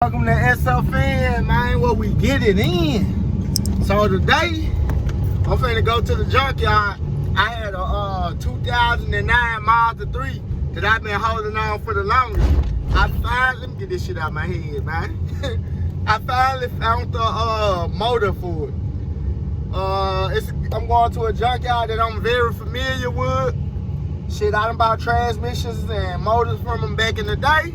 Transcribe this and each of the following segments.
Welcome to SFN, man, where we get it in. So today, I'm finna go to the junkyard. I had a 2009 Mazda 3 that I've been holding on for the longest. Let me get this shit out of my head, man. I finally found the motor for it. I'm going to a junkyard that I'm very familiar with. Shit, I done bought transmissions and motors from them back in the day.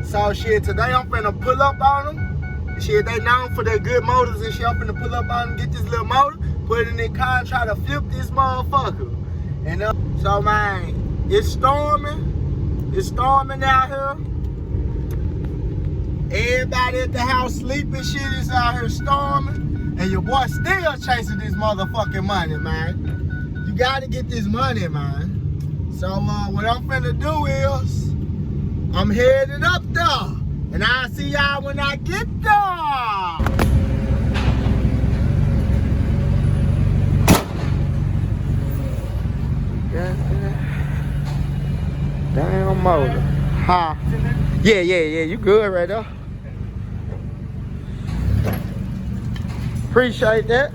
So shit, today I'm finna pull up on them. Shit, they known for their good motors and shit. I'm finna pull up on them, get this little motor, put it in their car and try to flip this motherfucker. And so man, it's storming. It's storming out here. Everybody at the house sleeping, shit is out here storming. And your boy still chasing this motherfucking money, man. You gotta get this money, man. So what I'm finna do is, I'm headed up there, and I'll see y'all when I get there. Damn motor. Huh? Yeah, you good right there. Appreciate that.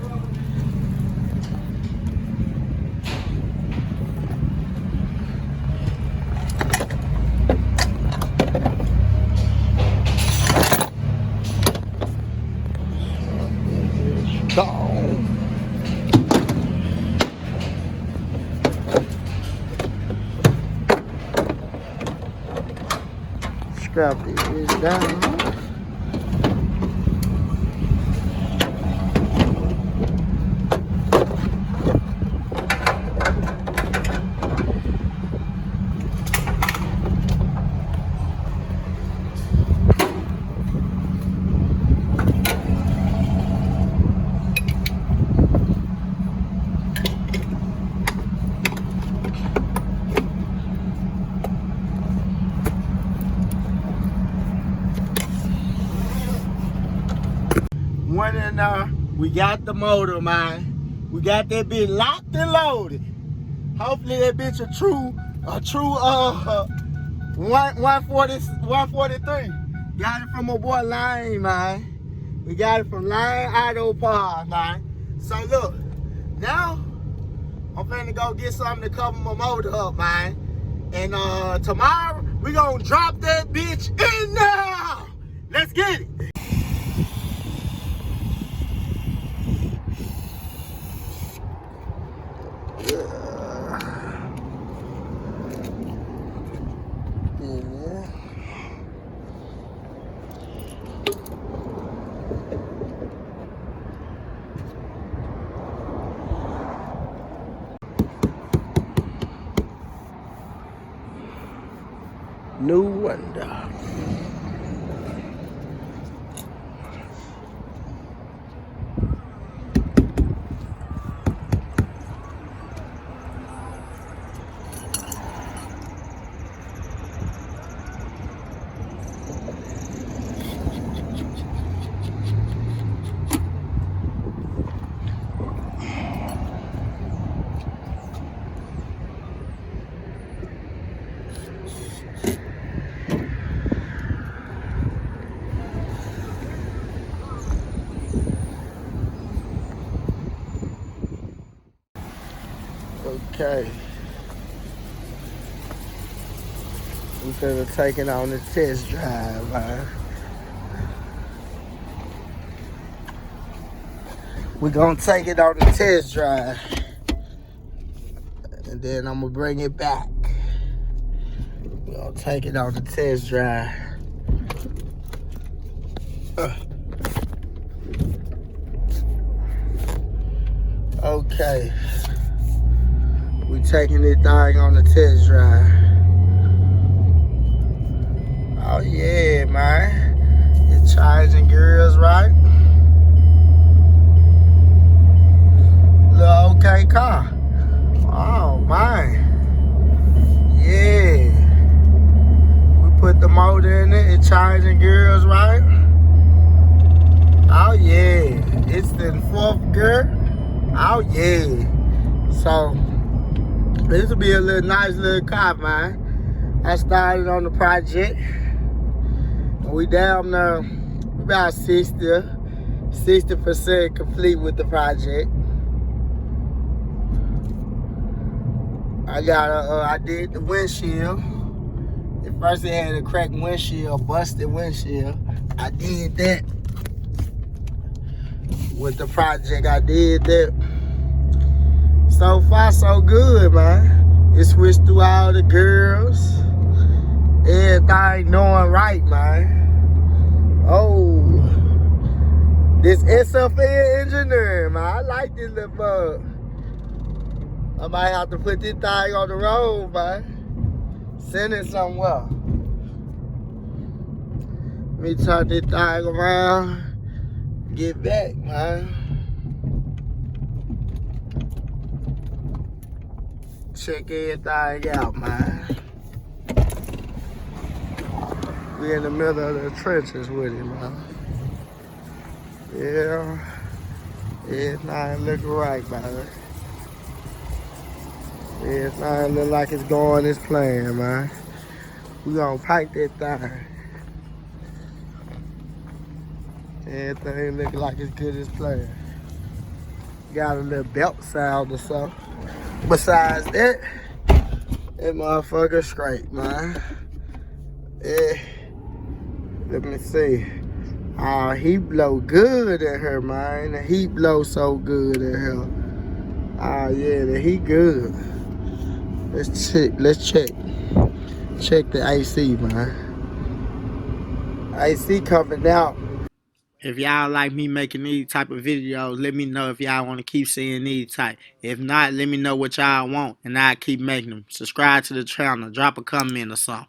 Scrap this down. Went in there, we got the motor, man. We got that bitch locked and loaded. Hopefully that bitch a true 143. Got it from my boy Lane, man. We got it from Lane Auto Parts, man. So look, now I'm finna go get something to cover my motor up, man. And tomorrow we gonna drop that bitch in there. Let's get it. No wonder. Okay. We finna take it on the test drive, man. We're gonna take it on the test drive. And then I'm gonna bring it back. We're gonna take it on the test drive. Okay. We taking this thing on the test drive. Oh yeah, man. It's charging gears right. Little okay car. Oh man. Yeah. We put the motor in it. It's charging gears right. Oh yeah. It's in 4th gear. Oh yeah. So this will be a nice little car, man. I started on the project. We down there about 60% complete with the project. I did the windshield. At first it had a cracked windshield, busted windshield. I did that with the project. I did that. So far, so good, man. It switched through all the girls. Everything knowing right, man. Oh, this SFL engineering, man. I like this little bug. I might have to put this thing on the road, man. Send it somewhere. Let me turn this thing around. Get back, man. Check everything out, man. We in the middle of the trenches with it, man. Yeah. Everything looking right, man. Everything look like it's going as planned, man. We gonna pipe that thing. Everything looking like it's good as planned. Got a little belt sound or something. Besides that motherfucker straight, man. Yeah. Let me see. Oh, he blow good in here, man. The heat blow so good in here. Oh yeah, the heat good. Let's check. Check the AC, man. AC coming out. If y'all like me making these type of videos, let me know if y'all want to keep seeing these type. If not, let me know what y'all want, and I'll keep making them. Subscribe to the channel. Drop a comment or something.